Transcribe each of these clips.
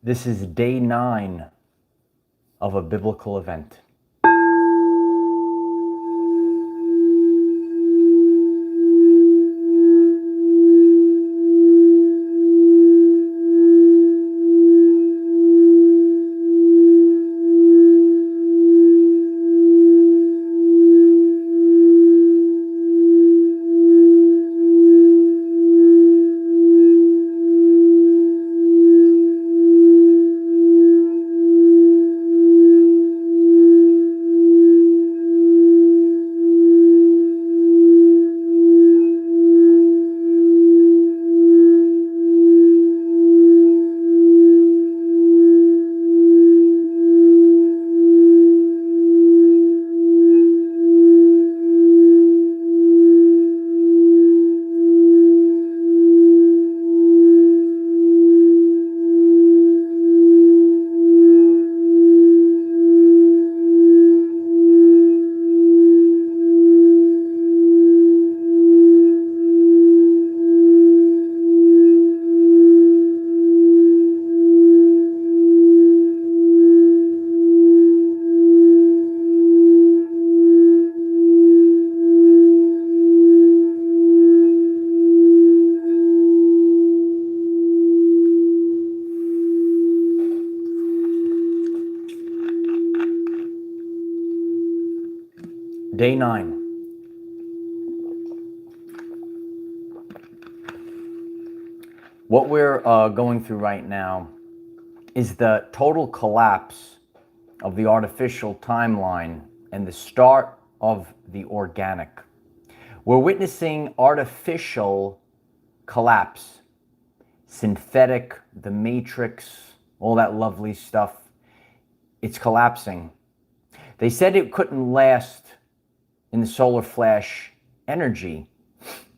This is day 9 of a biblical event. Day 9. What we're going through right now is the total collapse of the artificial timeline and the start of the organic. We're witnessing artificial collapse, synthetic, the matrix, all that lovely stuff. It's collapsing. They said it couldn't last in the solar flash energy,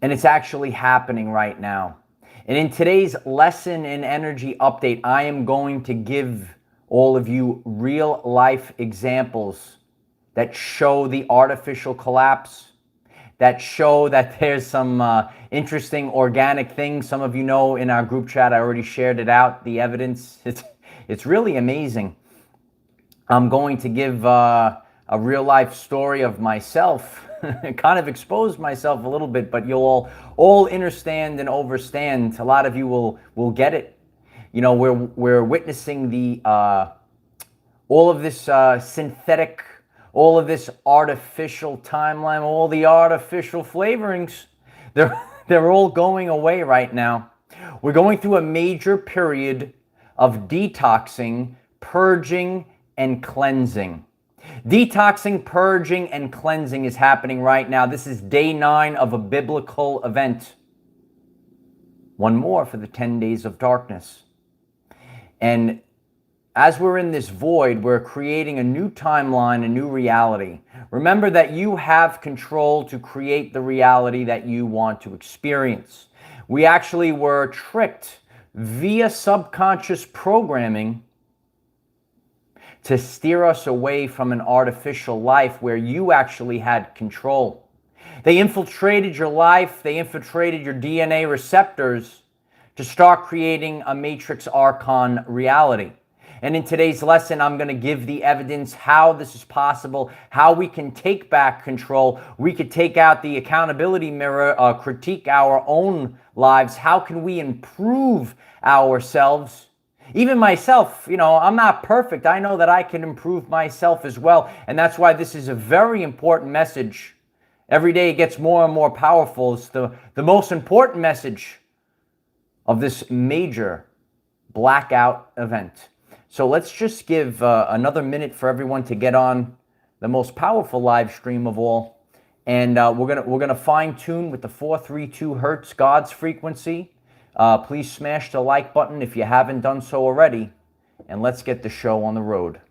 and it's actually happening right now. And in today's lesson in energy update, I am going to give all of you real life examples that show the artificial collapse, that show that there's some interesting organic things. Some of you know in our group chat, I already shared it out, the evidence. It's really amazing. I'm going to give a real life story of myself, kind of expose myself a little bit, but you'll all understand and overstand. A lot of you will get it. You know, we're witnessing the all of this synthetic, all of this artificial timeline, all the artificial flavorings. They're all going away right now. We're going through a major period of detoxing, purging, and cleansing. Detoxing, purging, and cleansing is happening right now. This is day 9 of a biblical event. One more for the 10 days of darkness. And as we're in this void, we're creating a new timeline, a new reality. Remember that you have control to create the reality that you want to experience. We actually were tricked via subconscious programming to steer us away from an artificial life where you actually had control. They infiltrated your life, they infiltrated your DNA receptors to start creating a matrix archon reality. And in today's lesson, I'm going to give the evidence how this is possible, how we can take back control. We could take out the accountability mirror, critique our own lives. How can we improve ourselves? Even myself, you know, I'm not perfect. I know that I can improve myself as well. And that's why this is a very important message. Every day it gets more and more powerful. It's the most important message of this major blackout event. So let's just give another minute for everyone to get on the most powerful live stream of all. And we're gonna fine tune with the 432 hertz God's frequency. Please smash the like button if you haven't done so already, and let's get the show on the road.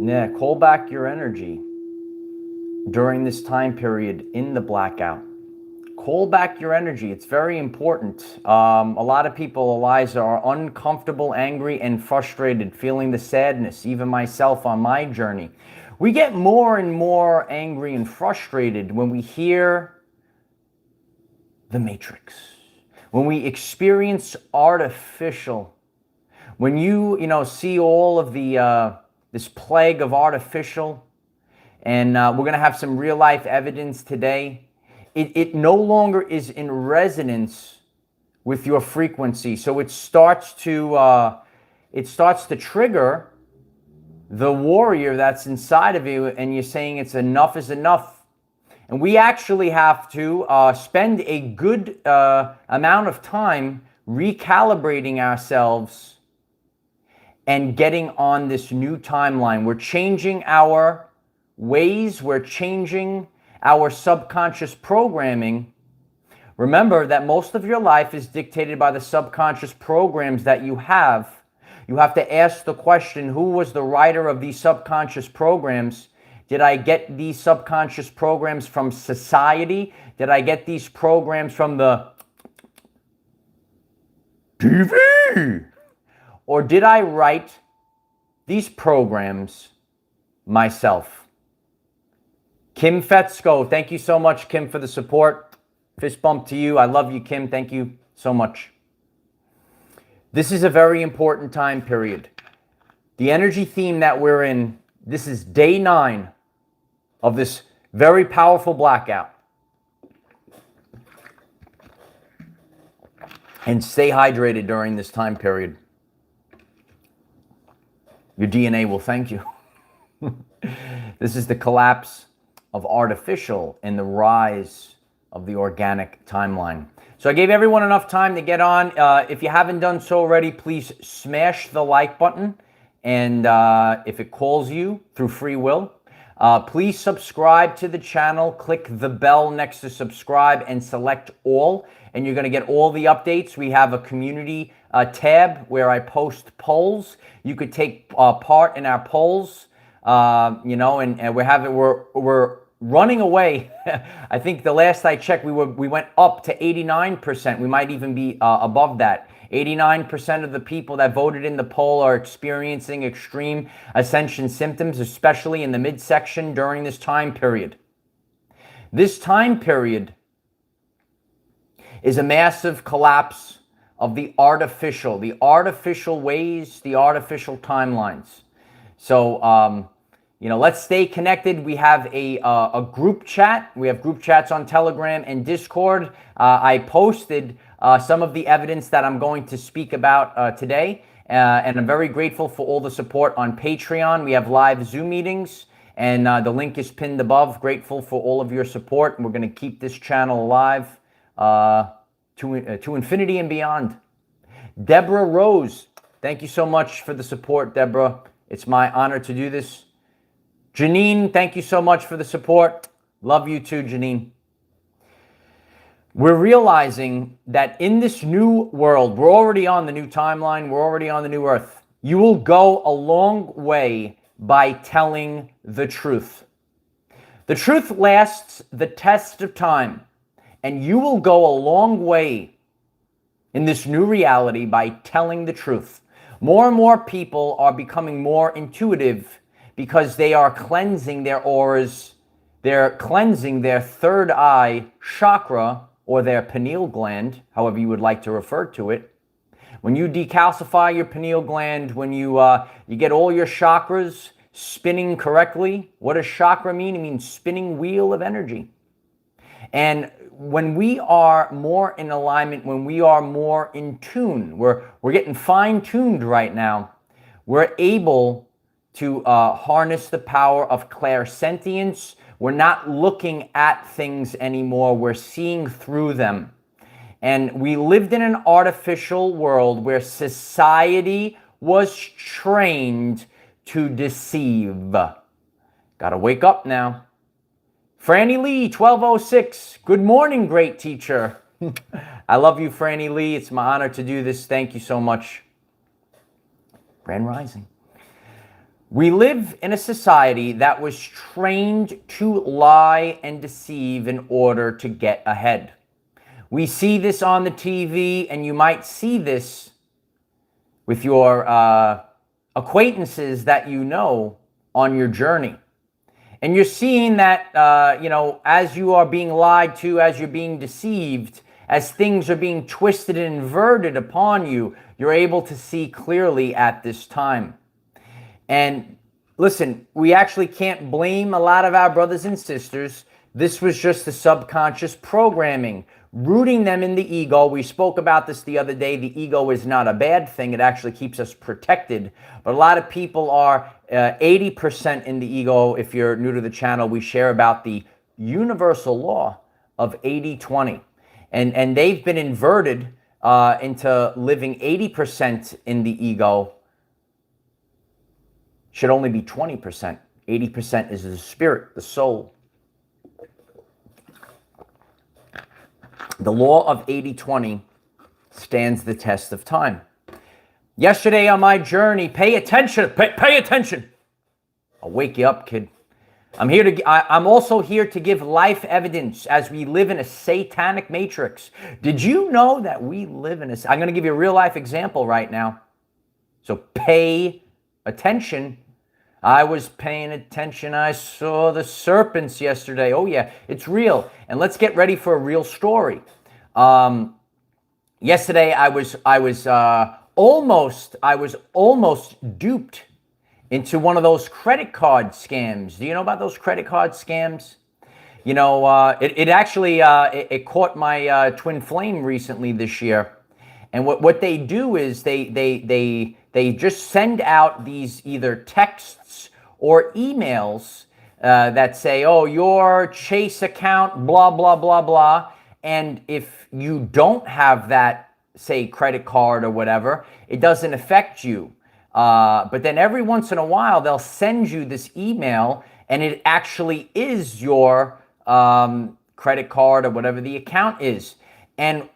Yeah, call back your energy during this time period in the blackout. Call back your energy. It's very important. A lot of people, Eliza, are uncomfortable, angry, and frustrated, feeling the sadness, even myself on my journey. We get more and more angry and frustrated when we hear the Matrix, when we experience artificial, when you see all of the this plague of artificial, and we're going to have some real life evidence today. It no longer is in resonance with your frequency, so it starts to trigger the warrior that's inside of you, and you're saying it's enough is enough. And we actually have to spend a good amount of time recalibrating ourselves and getting on this new timeline. We're changing our ways, we're changing our subconscious programming. Remember that most of your life is dictated by the subconscious programs that you have. You have to ask the question, who was the writer of these subconscious programs? Did I get these subconscious programs from society? Did I get these programs from the TV? Or did I write these programs myself? Kim Fetzko, thank you so much, Kim, for the support. Fist bump to you. I love you, Kim. Thank you so much. This is a very important time period. The energy theme that we're in, this is day 9 of this very powerful blackout. And stay hydrated during this time period. Your DNA will thank you. This is the collapse of artificial and the rise of the organic timeline. So I gave everyone enough time to get on. If you haven't done so already, please smash the like button. And if it calls you through free will, please subscribe to the channel. Click the bell next to subscribe and select all. And you're going to get all the updates. We have a community tab where I post polls. You could take part in our polls. And we're running away. I think the last I checked, we went up to 89%. We might even be above that. 89% of the people that voted in the poll are experiencing extreme ascension symptoms, especially in the midsection during this time period. This time period is a massive collapse of the artificial ways, the artificial timelines. So, let's stay connected. We have a group chat. We have group chats on Telegram and Discord. I posted some of the evidence that I'm going to speak about today. And I'm very grateful for all the support on Patreon. We have live Zoom meetings, and the link is pinned above. Grateful for all of your support. And we're going to keep this channel alive to infinity and beyond. Deborah Rose, thank you so much for the support, Deborah. It's my honor to do this. Janine, thank you so much for the support. Love you too, Janine. We're realizing that in this new world, we're already on the new timeline, we're already on the new earth. You will go a long way by telling the truth. The truth lasts the test of time, and you will go a long way in this new reality by telling the truth. More and more people are becoming more intuitive because they are cleansing their auras. They're cleansing their third eye chakra, or their pineal gland, however you would like to refer to it. When you decalcify your pineal gland, when you get all your chakras spinning correctly. What does chakra mean? It means spinning wheel of energy. And when we are more in alignment, when we are more in tune, we're getting fine-tuned right now, we're able to harness the power of clairsentience. We're not looking at things anymore. We're seeing through them. And we lived in an artificial world where society was trained to deceive. Gotta wake up now. Franny Lee, 1206. Good morning, great teacher. I love you, Franny Lee. It's my honor to do this. Thank you so much. Grand Rising. We live in a society that was trained to lie and deceive in order to get ahead. We see this on the TV, and you might see this with your acquaintances that you know on your journey. And you're seeing that, as you are being lied to, as you're being deceived, as things are being twisted and inverted upon you, you're able to see clearly at this time. And listen, we actually can't blame a lot of our brothers and sisters. This was just the subconscious programming, rooting them in the ego. We spoke about this the other day. The ego is not a bad thing. It actually keeps us protected. But a lot of people are 80% in the ego. If you're new to the channel, we share about the universal law of 80-20. And they've been inverted into living 80% in the ego. Should only be 20%. 80% is the spirit, the soul. The law of 80-20 stands the test of time. Yesterday on my journey, pay attention, pay attention. I'll wake you up, kid. I'm also here to give life evidence as we live in a satanic matrix. Did you know that we live in a... I'm going to give you a real life example right now. So pay attention. I was paying attention. I saw the serpents yesterday. Oh yeah, it's real. And let's get ready for a real story. Yesterday I was almost duped into one of those credit card scams. Do you know about those credit card scams? You know, it actually caught my twin flame recently this year. And what they do is they just send out these either texts or emails that say, oh, your Chase account, blah, blah, blah, blah. And if you don't have that, say, credit card or whatever, it doesn't affect you. But then every once in a while, they'll send you this email, and it actually is your credit card or whatever the account is. And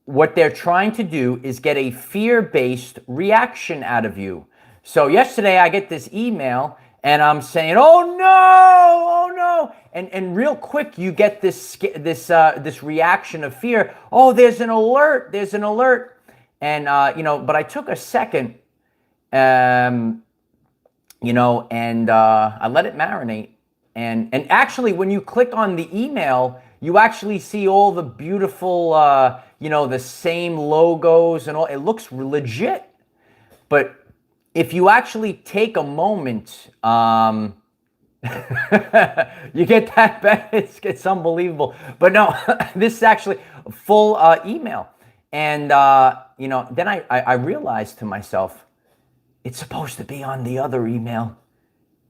what they're trying to do is get a fear-based reaction out of you. So yesterday I get this email and I'm saying, oh no, and real quick you get this reaction of fear. Oh, there's an alert, and but I took a second, and I let it marinate, and actually when you click on the email, you actually see all the beautiful, the same logos and all. It looks legit. But if you actually take a moment, you get that back. It's unbelievable. But no, this is actually a full email. And, then I realized to myself, it's supposed to be on the other email.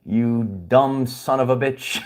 You dumb son of a bitch.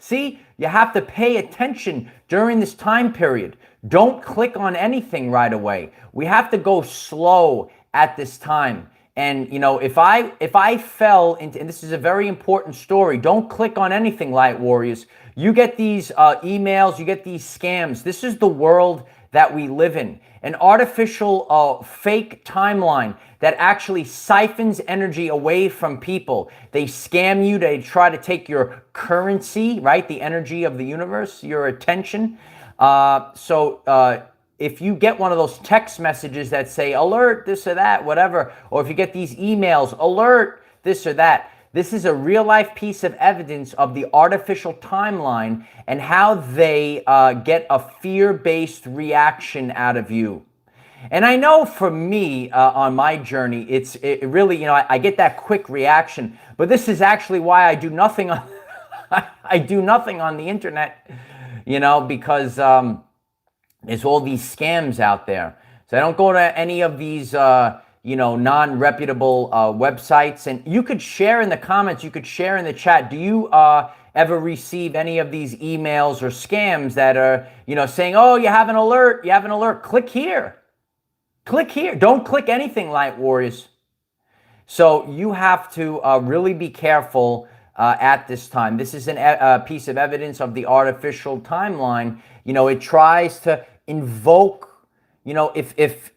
See, you have to pay attention during this time period. Don't click on anything right away. We have to go slow at this time. And, if I fell into, and this is a very important story, don't click on anything, Light Warriors. You get these emails, you get these scams. This is the world that we live in. An artificial fake timeline that actually siphons energy away from people. They scam you. They try to take your currency, right? The energy of the universe, your attention. If you get one of those text messages that say, alert, this or that, whatever, or if you get these emails, alert, this or that, this is a real life piece of evidence of the artificial timeline and how they get a fear-based reaction out of you. And I know for me on my journey, it really, I get that quick reaction, but this is actually why I do nothing on, I do nothing on the internet, because there's all these scams out there. So I don't go to any of these, non-reputable websites. And you could share in the comments, you could share in the chat. Do you ever receive any of these emails or scams that are, saying, oh, you have an alert, click here. Click here. Don't click anything, Light Warriors. So you have to really be careful at this time. This is a piece of evidence of the artificial timeline. It tries to invoke, if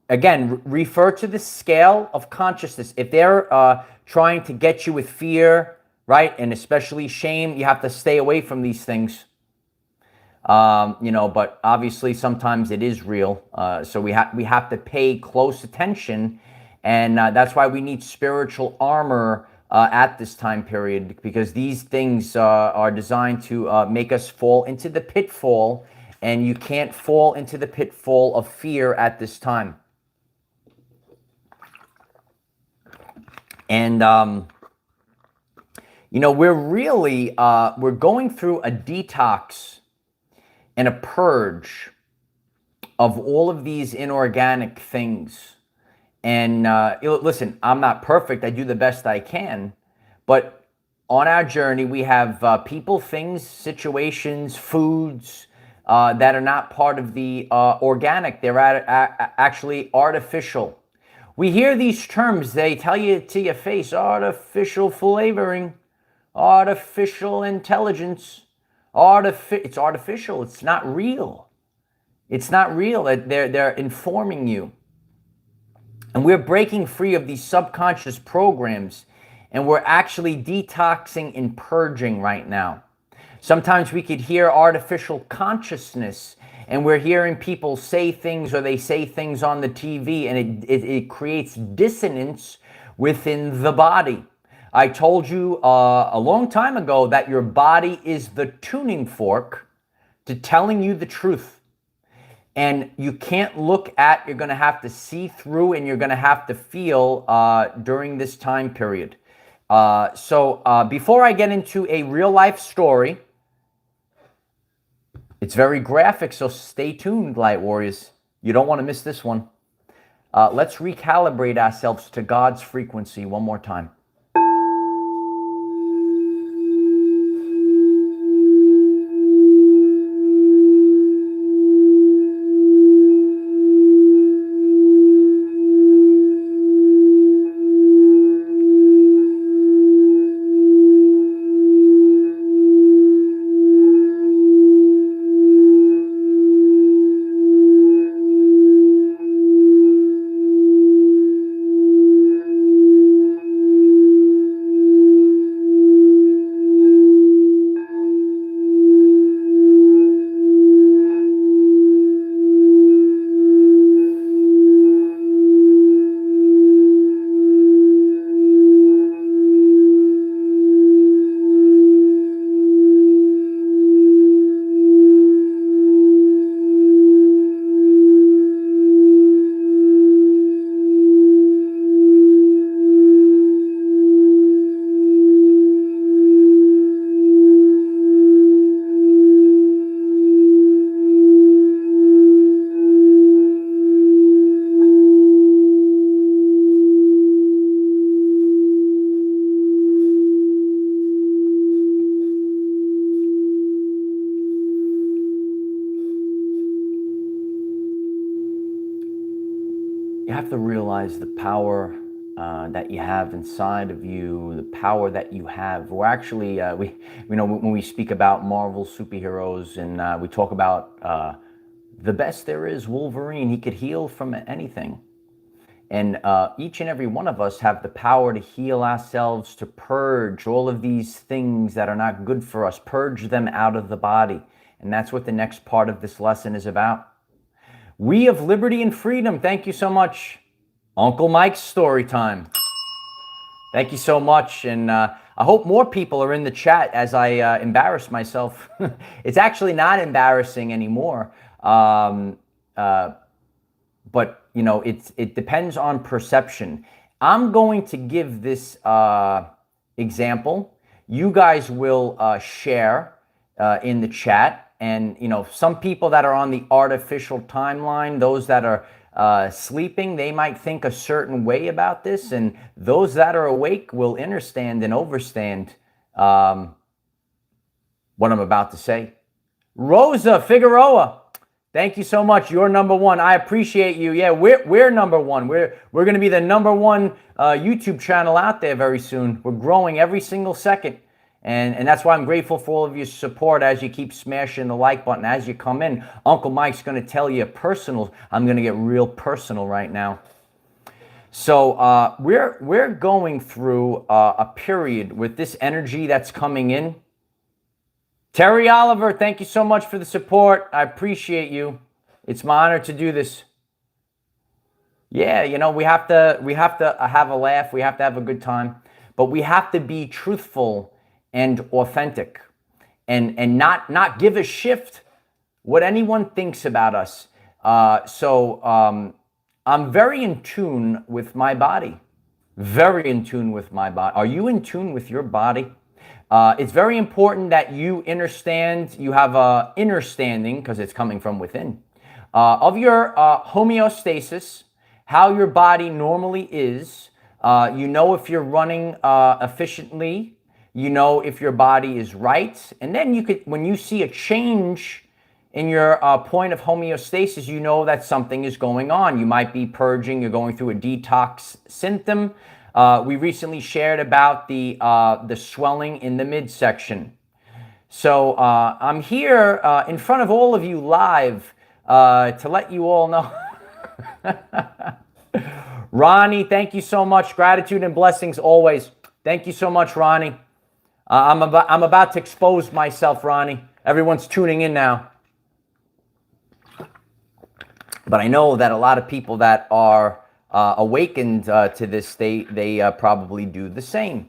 again, refer to the scale of consciousness. If they're trying to get you with fear, right, and especially shame, you have to stay away from these things. But obviously sometimes it is real. So we have to pay close attention, and that's why we need spiritual armor at this time period, because these things are designed to make us fall into the pitfall, and you can't fall into the pitfall of fear at this time. And we're really we're going through a detox and a purge of all of these inorganic things. And listen, I'm not perfect. I do the best I can. But on our journey, we have people, things, situations, foods that are not part of the organic. They're actually artificial. We hear these terms. They tell you to your face: artificial flavoring, artificial intelligence. It's artificial. It's not real. It's not real. They're informing you. And we're breaking free of these subconscious programs, and we're actually detoxing and purging right now. Sometimes we could hear artificial consciousness, and we're hearing people say things, or they say things on the TV, and it creates dissonance within the body. I told you a long time ago that your body is the tuning fork to telling you the truth. And you can't look at, you're going to have to see through, and you're going to have to feel during this time period. So before I get into a real life story, it's very graphic, so stay tuned, Light Warriors. You don't want to miss this one. Let's recalibrate ourselves to God's frequency one more time. You have to realize the power that you have inside of you, the power that you have. We're actually, when we speak about Marvel superheroes, and we talk about the best there is, Wolverine, he could heal from anything. And each and every one of us have the power to heal ourselves, to purge all of these things that are not good for us, purge them out of the body. And that's what the next part of this lesson is about. We of liberty and freedom, thank you so much. Uncle Mike's story time. Thank you so much. And I hope more people are in the chat as I embarrass myself. It's actually not embarrassing anymore. But, it depends on perception. I'm going to give this example. You guys will share in the chat. And, some people that are on the artificial timeline, those that are sleeping, they might think a certain way about this. And those that are awake will understand and overstand what I'm about to say. Rosa Figueroa, thank you so much. You're number one. I appreciate you. Yeah, we're number one. We're going to be the number one YouTube channel out there very soon. We're growing every single second. And that's why I'm grateful for all of your support as you keep smashing the like button. As you come in, Uncle Mike's going to tell you personal. I'm going to get real personal right now. So we're going through a period with this energy that's coming in. Terry Oliver, thank you so much for the support. I appreciate you. It's my honor to do this. Yeah, you know, we have to have a laugh. We have to have a good time, but we have to be truthful and authentic, and not give a shift what anyone thinks about us. I'm very in tune with my body. Very in tune with my body. Are you in tune with your body? It's very important that you understand, you have a understanding, because it's coming from within, of your homeostasis, how your body normally is. You know if you're running efficiently. You know if your body is right. And then you could, when you see a change in your point of homeostasis, you know that something is going on. You might be purging, you're going through a detox symptom. We recently shared about the swelling in the midsection. So I'm here in front of all of you live to let you all know. Ronnie, thank you so much. Gratitude and blessings always. Thank you so much, Ronnie. I'm about to expose myself, Ronnie. Everyone's tuning in now. But I know that a lot of people that are awakened to this state, they probably do the same.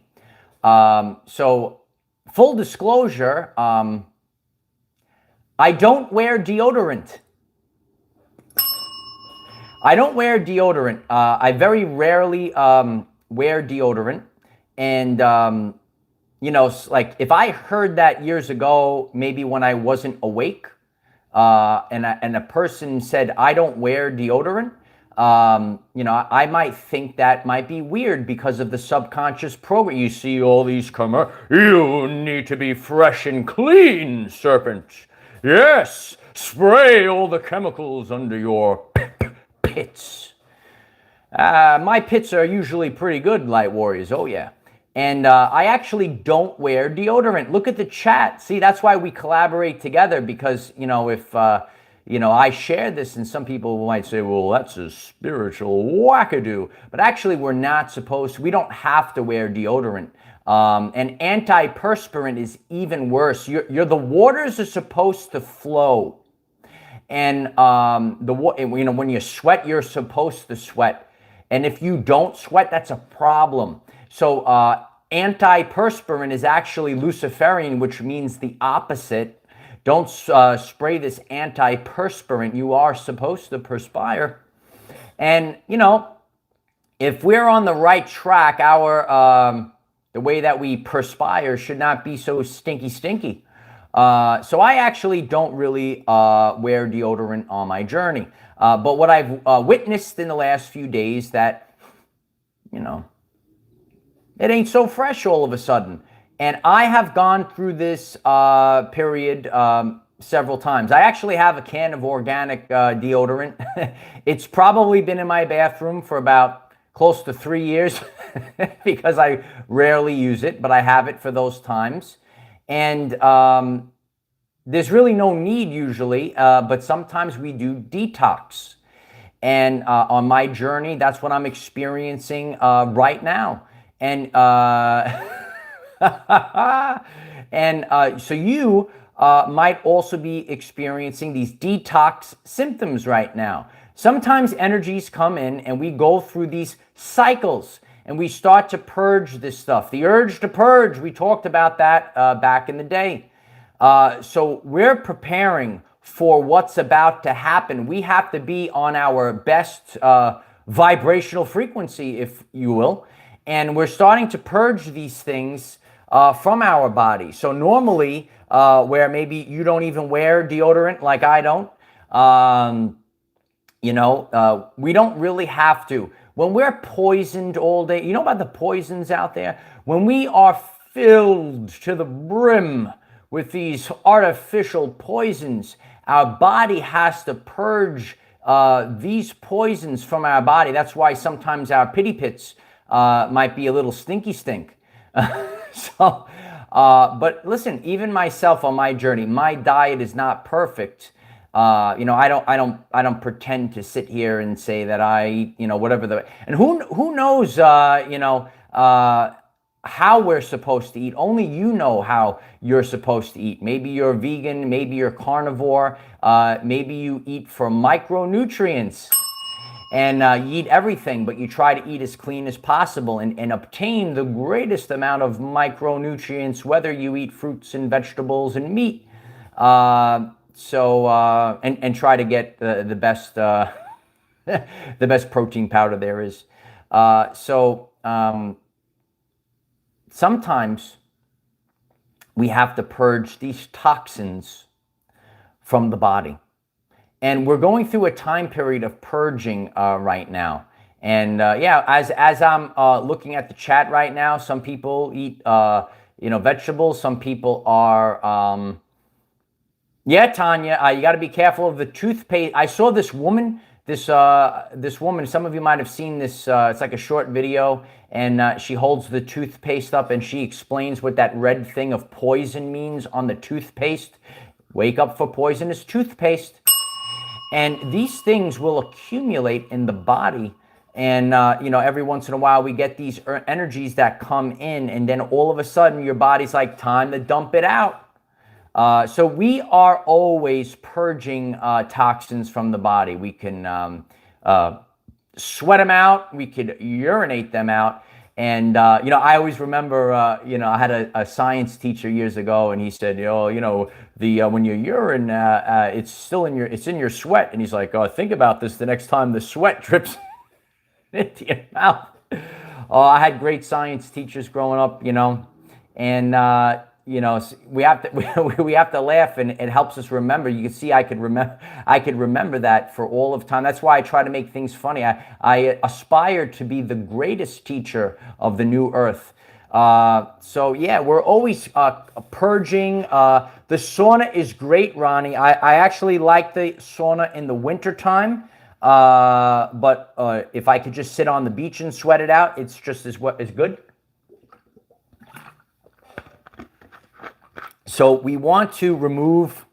So full disclosure, I don't wear deodorant. I don't wear deodorant. I very rarely wear deodorant. And, you know, like if I heard that years ago, maybe when I wasn't awake, and a person said, I don't wear deodorant, you know, I might think that might be weird because of the subconscious program. You see all these you need to be fresh and clean, serpent. Yes, spray all the chemicals under your pits. My pits are usually pretty good, Light Warriors. Oh, yeah. And I actually don't wear deodorant. Look at the chat. See, that's why we collaborate together, because, you know, if, you know, I share this and some people might say, well, that's a spiritual wackadoo. But actually, we're not supposed to. We don't have to wear deodorant. And antiperspirant is even worse. The waters are supposed to flow. And, you know, when you sweat, you're supposed to sweat. And if you don't sweat, that's a problem. So antiperspirant is actually Luciferian, which means the opposite. Don't spray this antiperspirant. You are supposed to perspire. And, you know, if we're on the right track, our the way that we perspire should not be so stinky. So I actually don't really wear deodorant on my journey. But what I've witnessed in the last few days that, you know, it ain't so fresh all of a sudden. And I have gone through this period several times. I actually have a can of organic deodorant. It's probably been in my bathroom for about close to 3 years because I rarely use it, but I have it for those times. And there's really no need usually, but sometimes we do detox. And on my journey, that's what I'm experiencing right now. And so you might also be experiencing these detox symptoms right now. Sometimes energies come in and we go through these cycles and we start to purge this stuff. The urge to purge, we talked about that back in the day. So we're preparing for what's about to happen. We have to be on our best vibrational frequency, if you will. And we're starting to purge these things from our body. So normally, where maybe you don't even wear deodorant like I don't, you know, we don't really have to. When we're poisoned all day, you know about the poisons out there? When we are filled to the brim with these artificial poisons, our body has to purge these poisons from our body. That's why sometimes our pity pits might be a little stinky stink. So But listen, even myself on my journey, my diet is not perfect. I don't pretend to sit here and say that I eat, whatever and who knows, how we're supposed to eat. Only you know how you're supposed to eat. Maybe you're vegan, maybe you're carnivore, maybe you eat for micronutrients and you eat everything, but you try to eat as clean as possible and obtain the greatest amount of micronutrients, whether you eat fruits and vegetables and meat. And try to get the best the best protein powder there is. Sometimes we have to purge these toxins from the body. And we're going through a time period of purging right now. And as I'm looking at the chat right now, some people eat vegetables. Some people are Tanya, you got to be careful of the toothpaste. I saw this woman. This woman. Some of you might have seen this. It's like a short video, and she holds the toothpaste up and she explains what that red thing of poison means on the toothpaste. Wake up for poisonous toothpaste. And these things will accumulate in the body. And, every once in a while we get these energies that come in, and then all of a sudden your body's like, time to dump it out. So we are always purging toxins from the body. We can sweat them out. We could urinate them out. And, I always remember, I had a science teacher years ago, and he said, when you urine, it's in your sweat. And he's like, oh, think about this the next time the sweat drips into your mouth. Oh, I had great science teachers growing up, and, we have to laugh, and it helps us remember. You can see I could remember that for all of time. That's why I try to make things funny. I aspire to be the greatest teacher of the new earth. We're always purging. The sauna is great, Ronnie. I actually like the sauna in the wintertime. But if I could just sit on the beach and sweat it out, it's just as good. So we want to remove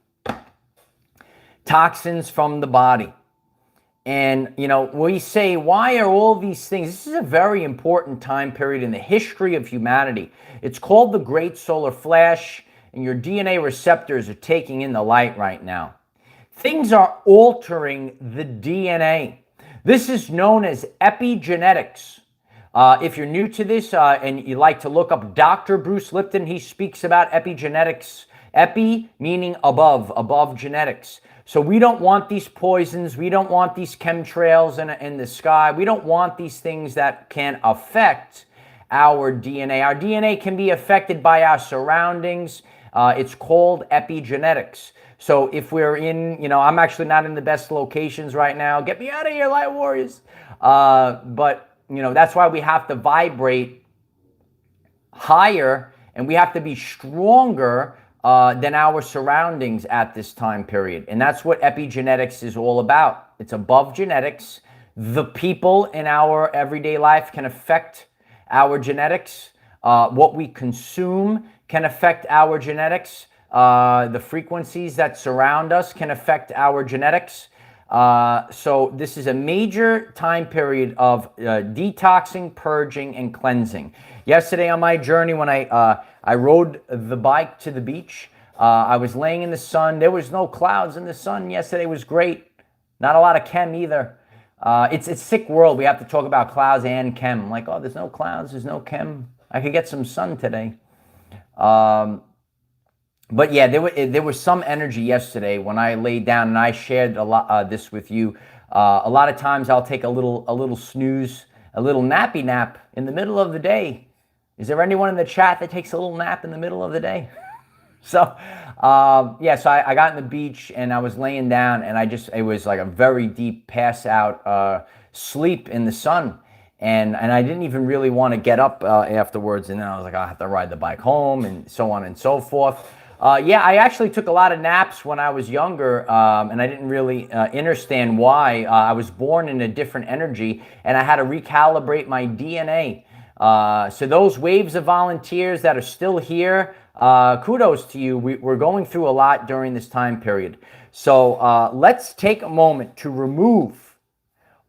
toxins from the body. And, we say, why are all these things? This is a very important time period in the history of humanity. It's called the Great Solar Flash, and your DNA receptors are taking in the light right now. Things are altering the DNA. This is known as epigenetics. If you're new to this and you like to look up Dr. Bruce Lipton, he speaks about epigenetics. Epi meaning above genetics. So we don't want these poisons. We don't want these chemtrails in the sky. We don't want these things that can affect our DNA. Our DNA can be affected by our surroundings. It's called epigenetics. So if we're in, I'm actually not in the best locations right now. Get me out of here, Light Warriors. But that's why we have to vibrate higher, and we have to be stronger than our surroundings at this time period. And that's what epigenetics is all about. It's above genetics. The people in our everyday life can affect our genetics. What we consume can affect our genetics. The frequencies that surround us can affect our genetics. So this is a major time period of detoxing, purging, and cleansing. Yesterday on my journey, when I rode the bike to the beach, I was laying in the sun. There was no clouds in the sun. Yesterday was great. Not a lot of chem either. It's a sick world. We have to talk about clouds and chem. I'm like, oh, there's no clouds, there's no chem. I could get some sun today. But yeah, there was some energy yesterday when I laid down, and I shared a lot this with you. A lot of times I'll take a little snooze, a little nappy nap in the middle of the day. Is there anyone in the chat that takes a little nap in the middle of the day? So I got in the beach and I was laying down, and it was like a very deep pass out sleep in the sun. And I didn't even really want to get up afterwards. And then I was like, I'll have to ride the bike home, and so on and so forth. I actually took a lot of naps when I was younger, and I didn't really understand why. I was born in a different energy, and I had to recalibrate my DNA. So those waves of volunteers that are still here, kudos to you. We're going through a lot during this time period. So let's take a moment to remove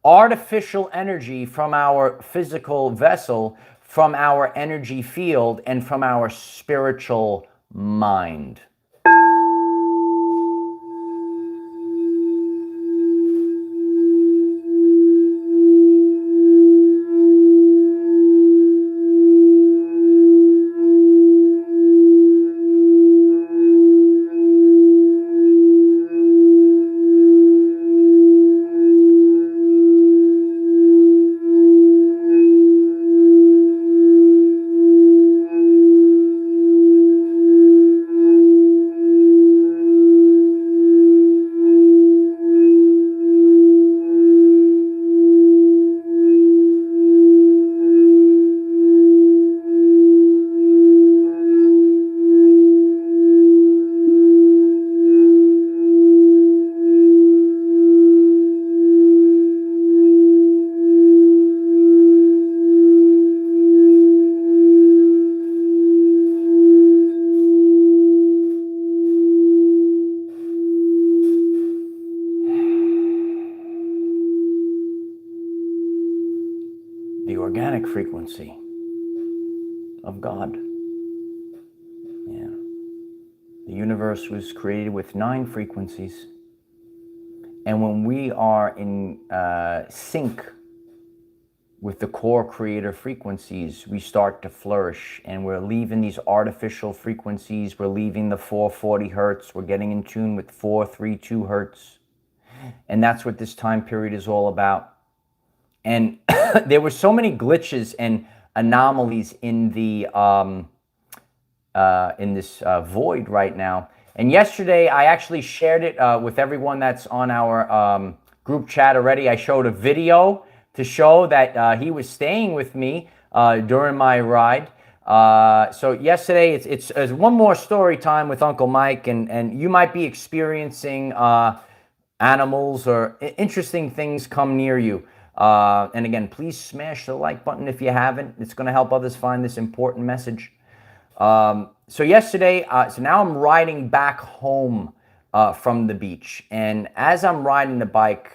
artificial energy from our physical vessel, from our energy field, and from our spiritual mind. The organic frequency of God. Yeah. The universe was created with 9 frequencies. And when we are in sync with the core creator frequencies, we start to flourish, and we're leaving these artificial frequencies. We're leaving the 440 hertz. We're getting in tune with 432 hertz. And that's what this time period is all about. And there were so many glitches and anomalies in the in this void right now. And yesterday, I actually shared it with everyone that's on our group chat already. I showed a video to show that he was staying with me during my ride. So yesterday, it's one more story time with Uncle Mike, and you might be experiencing animals or interesting things come near you. And again, please smash the like button if you haven't. It's going to help others find this important message. So yesterday, so now I'm riding back home from the beach. And as I'm riding the bike,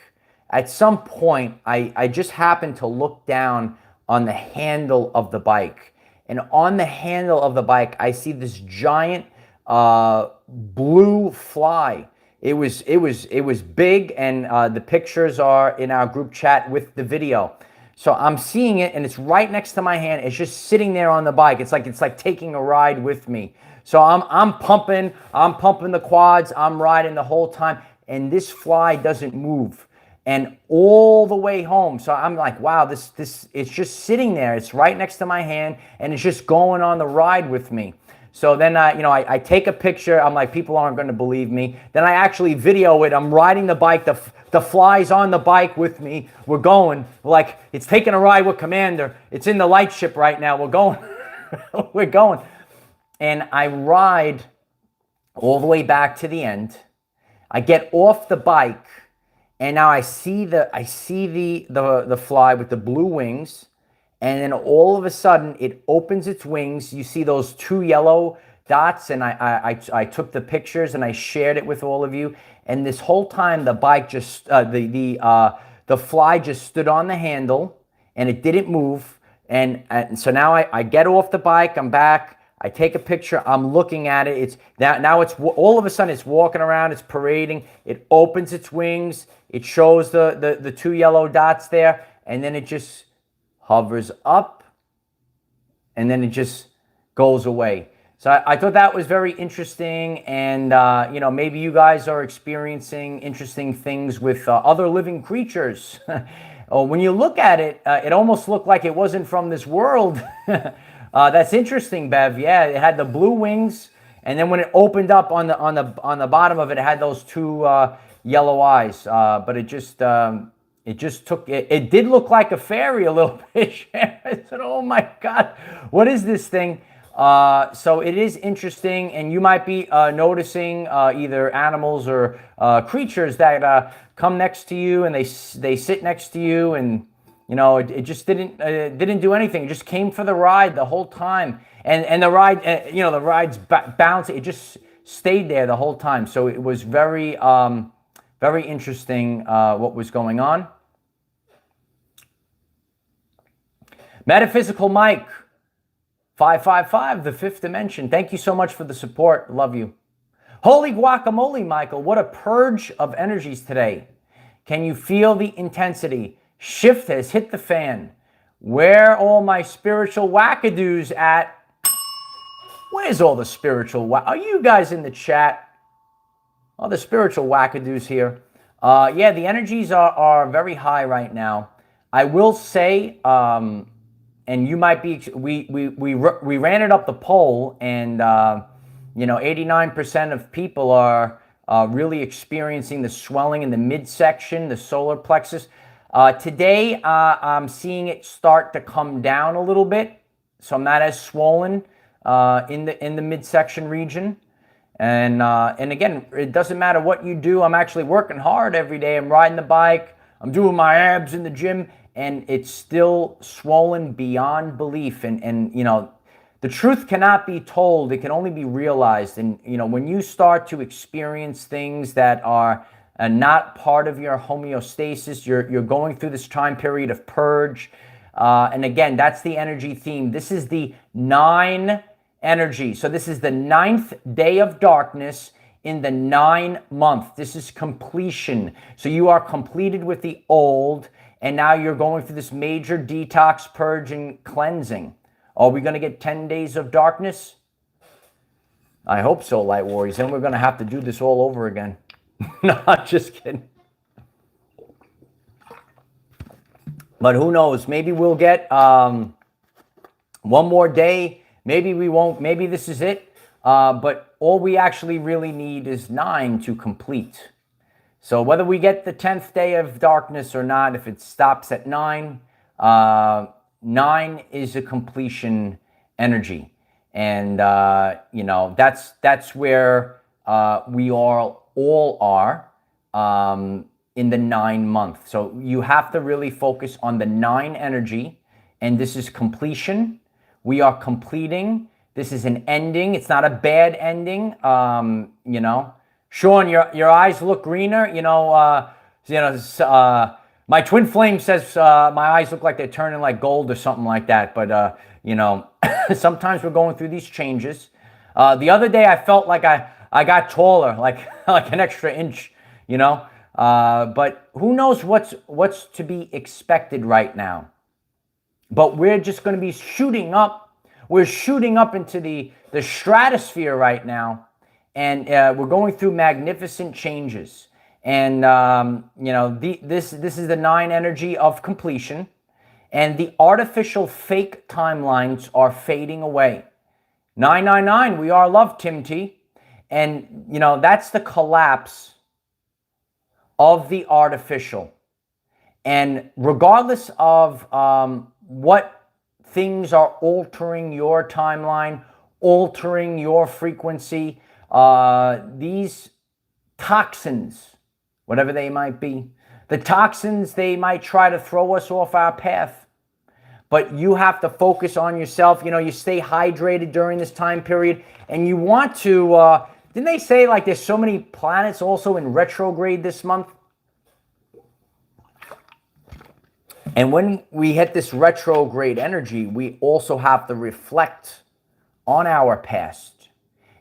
at some point, I just happened to look down on the handle of the bike. And on the handle of the bike, I see this giant blue fly. It was big, and the pictures are in our group chat with the video. So I'm seeing it, and it's right next to my hand. It's just sitting there on the bike. It's like taking a ride with me. So I'm pumping the quads. I'm riding the whole time, and this fly doesn't move. And all the way home, so I'm like, wow, this it's just sitting there. It's right next to my hand, and it's just going on the ride with me. So then, I take a picture. I'm like, people aren't going to believe me. Then I actually video it. I'm riding the bike. The fly's on the bike with me. We're going. Like, it's taking a ride with Commander. It's in the light ship right now. We're going. We're going. And I ride all the way back to the end. I get off the bike, and now I see the fly with the blue wings. And then all of a sudden, it opens its wings. You see those 2 yellow dots, and I took the pictures and I shared it with all of you. And this whole time, the bike just the fly just stood on the handle, and it didn't move. And so now I get off the bike. I'm back. I take a picture. I'm looking at it. It's now it's all of a sudden it's walking around. It's parading. It opens its wings. It shows the 2 yellow dots there, and then it just hovers up, and then it just goes away. So I thought that was very interesting, and maybe you guys are experiencing interesting things with other living creatures. When you look at it, it almost looked like it wasn't from this world. That's interesting, Bev. Yeah, it had the blue wings, and then when it opened up on the bottom of it, it had those 2 yellow eyes. But it just took, it did look like a fairy a little bit. I said, oh my God, what is this thing? So it is interesting, and you might be noticing either animals or creatures that come next to you, and they sit next to you, and You know, it just didn't do anything. It just came for the ride the whole time, and the ride, the ride's bouncing. It just stayed there the whole time. So it was very very interesting what was going on. Metaphysical Mike 555, the fifth dimension. Thank you so much for the support. Love you. Holy guacamole, Michael. What a purge of energies today. Can you feel the intensity? Shift has hit the fan. Where all my spiritual wackadoos at? Where's all the spiritual Are you guys in the chat? All the spiritual wackadoos here. Yeah, the energies are very high right now. I will say, and you might be, we ran it up the poll, and 89% of people are really experiencing the swelling in the midsection, the solar plexus. Today, I'm seeing it start to come down a little bit, so I'm not as swollen in the midsection region. And again, it doesn't matter what you do. I'm actually working hard every day. I'm riding the bike. I'm doing my abs in the gym, and it's still swollen beyond belief. And the truth cannot be told. It can only be realized. And when you start to experience things that are not part of your homeostasis, you're going through this time period of purge. And again, that's the energy theme. This is the 9 energy. So this is the 9th day of darkness in the 9-month. This is completion. So you are completed with the old, and now you're going through this major detox, purge, and cleansing. Are we going to get 10 days of darkness? I hope so, Light Warriors. Then we're going to have to do this all over again. No, I'm just kidding. But who knows? Maybe we'll get one more day. Maybe we won't. Maybe this is it. But all we actually really need is 9 to complete. So whether we get the 10th day of darkness or not, if it stops at 9, 9 is a completion energy. And, that's where we all are in the 9-month. So you have to really focus on the 9 energy. And this is completion. We are completing. This is an ending. It's not a bad ending. Sean, your eyes look greener. My twin flame says my eyes look like they're turning like gold or something like that. But sometimes we're going through these changes. The other day I felt like I got taller, like an extra inch. But who knows what's to be expected right now. But we're just going to be shooting up. We're shooting up into the stratosphere right now. And we're going through magnificent changes. And, this is the 9 energy of completion. And the artificial fake timelines are fading away. 999, we are love, Tim T. And, that's the collapse of the artificial. And regardless of what things are altering your timeline, altering your frequency, these toxins, whatever they might be, the toxins, they might try to throw us off our path. But you have to focus on yourself. You stay hydrated during this time period. And you want to, didn't they say like there's so many planets also in retrograde this month? And when we hit this retrograde energy, we also have to reflect on our past.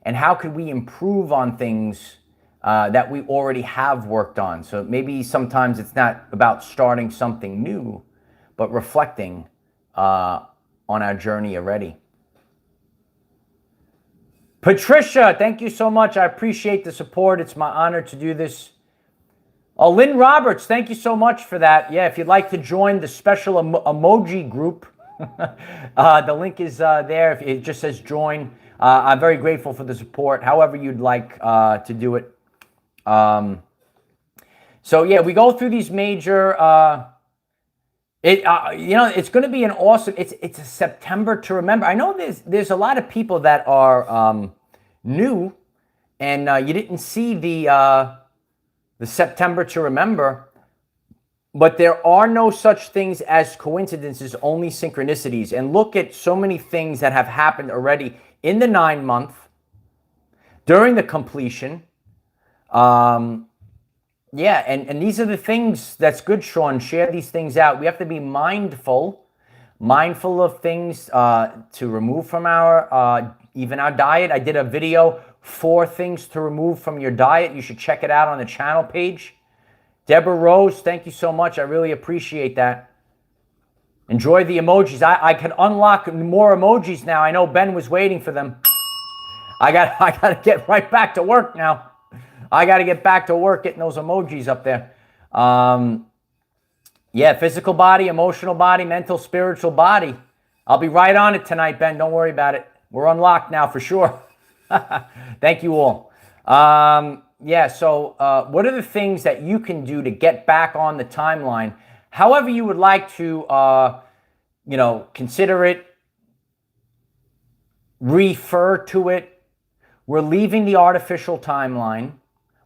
And how could we improve on things that we already have worked on? So maybe sometimes it's not about starting something new, but reflecting on our journey already. Patricia, thank you so much. I appreciate the support. It's my honor to do this. Oh, Lynn Roberts, thank you so much for that. Yeah, if you'd like to join the special emoji group, the link is there. It just says join. I'm very grateful for the support, however you'd like to do it. So yeah, we go through these major. It's going to be an awesome. It's a September to remember. I know there's a lot of people that are new, and you didn't see the September to remember. But there are no such things as coincidences, only synchronicities. And look at so many things that have happened already in the 9-month, during the completion. Yeah, and these are the things that's good, Sean. Share these things out. We have to be mindful of things to remove from our, even our diet. I did a video, 4 things to remove from your diet. You should check it out on the channel page. Deborah Rose, thank you so much. I really appreciate that. Enjoy the emojis. I can unlock more emojis now. I know Ben was waiting for them. I got to get right back to work now. I got to get back to work getting those emojis up there. Yeah, physical body, emotional body, mental, spiritual body. I'll be right on it tonight, Ben. Don't worry about it. We're unlocked now for sure. Thank you all. Yeah, so what are the things that you can do to get back on the timeline? However you would like to, consider it, refer to it. We're leaving the artificial timeline.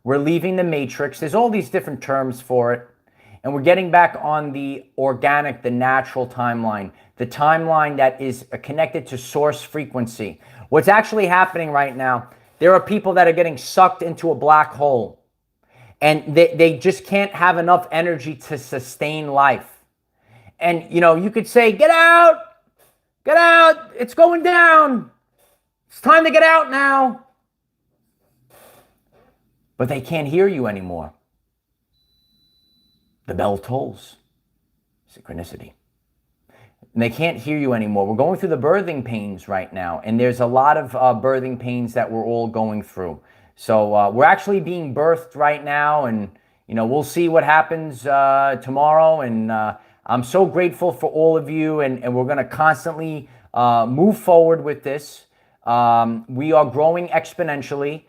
We're leaving the matrix. There's all these different terms for it. And we're getting back on the organic, the natural timeline, the timeline that is connected to source frequency. What's actually happening right now, there are people that are getting sucked into a black hole. And they just can't have enough energy to sustain life. And, you could say, get out, it's going down. It's time to get out now. But they can't hear you anymore. The bell tolls. Synchronicity. And they can't hear you anymore. We're going through the birthing pains right now. And there's a lot of birthing pains that we're all going through. So we're actually being birthed right now. And, we'll see what happens tomorrow. And I'm so grateful for all of you. And we're going to constantly move forward with this. We are growing exponentially.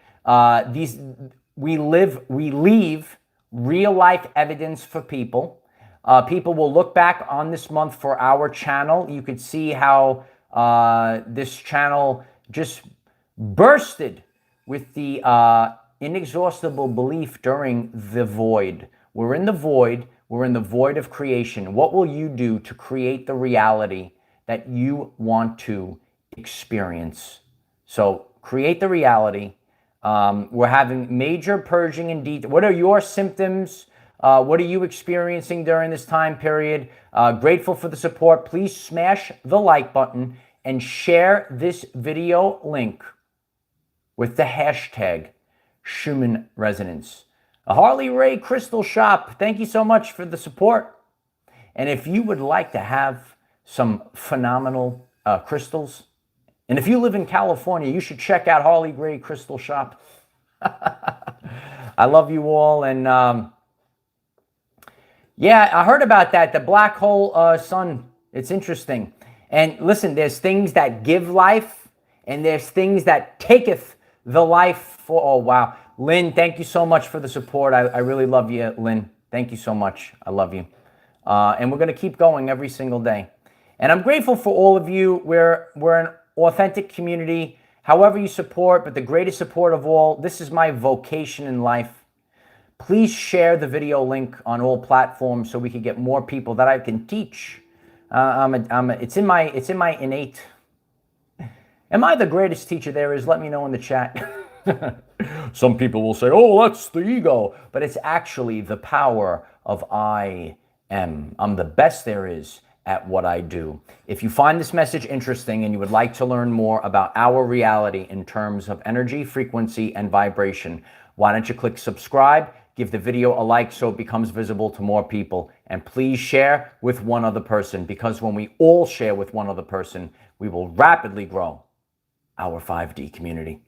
We leave real life evidence for people. People will look back on this month for our channel. You could see how this channel just bursted with the inexhaustible belief during the void. We're in the void. We're in the void of creation. What will you do to create the reality that you want to experience? So create the reality. We're having major purging in detail. What are your symptoms? What are you experiencing during this time period? Grateful for the support. Please smash the like button and share this video link with the hashtag Schumann Resonance. A Harley Ray Crystal Shop, thank you so much for the support. And if you would like to have some phenomenal crystals, and if you live in California, you should check out Harley Gray Crystal Shop. I love you all. And yeah, I heard about that, the black hole sun. It's interesting. And listen, there's things that give life, and there's things that taketh the life for. Oh, wow. Lynn, thank you so much for the support. I really love you, Lynn. Thank you so much. I love you. And we're going to keep going every single day. And I'm grateful for all of you. We're an authentic community, however you support, but the greatest support of all, this is my vocation in life. Please share the video link on all platforms so we can get more people that I can teach. It's in my innate. Am I the greatest teacher there is? Let me know in the chat. Some people will say, oh, that's the ego. But it's actually the power of I am. I'm the best there is at what I do. If you find this message interesting and you would like to learn more about our reality in terms of energy, frequency, and vibration, why don't you click subscribe, give the video a like so it becomes visible to more people, and please share with one other person, because when we all share with one other person, we will rapidly grow our 5D community.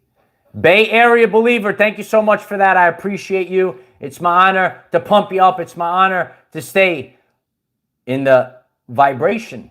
Bay Area Believer, thank you so much for that. I appreciate you. It's my honor to pump you up. It's my honor to stay in the vibration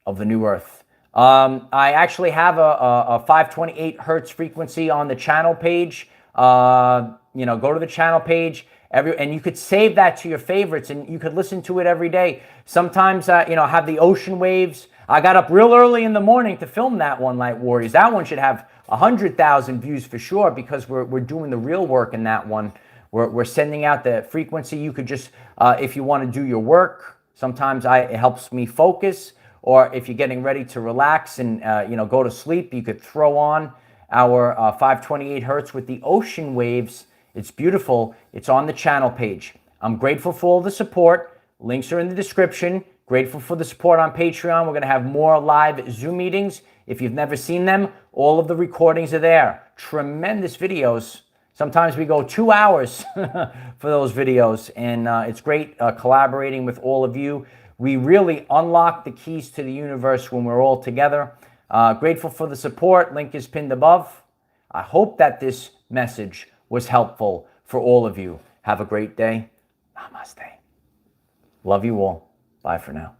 of the new earth. I actually have a 528 hertz frequency on the channel page. Go to the channel page and you could save that to your favorites and you could listen to it every day. Sometimes, have the ocean waves. I got up real early in the morning to film that one, Light Warriors. That one should have 100,000 views for sure, because we're doing the real work in that one. We're sending out the frequency. You could just, if you want to do your work, sometimes it helps me focus, or if you're getting ready to relax and go to sleep, you could throw on our 528 hertz with the ocean waves. It's beautiful. It's on the channel page. I'm grateful for all the support. Links are in the description. Grateful for the support on Patreon. We're going to have more live Zoom meetings. If you've never seen them, all of the recordings are there. Tremendous videos. Sometimes we go 2 hours for those videos, and it's great collaborating with all of you. We really unlock the keys to the universe when we're all together. Grateful for the support. Link is pinned above. I hope that this message was helpful for all of you. Have a great day. Namaste. Love you all. Bye for now.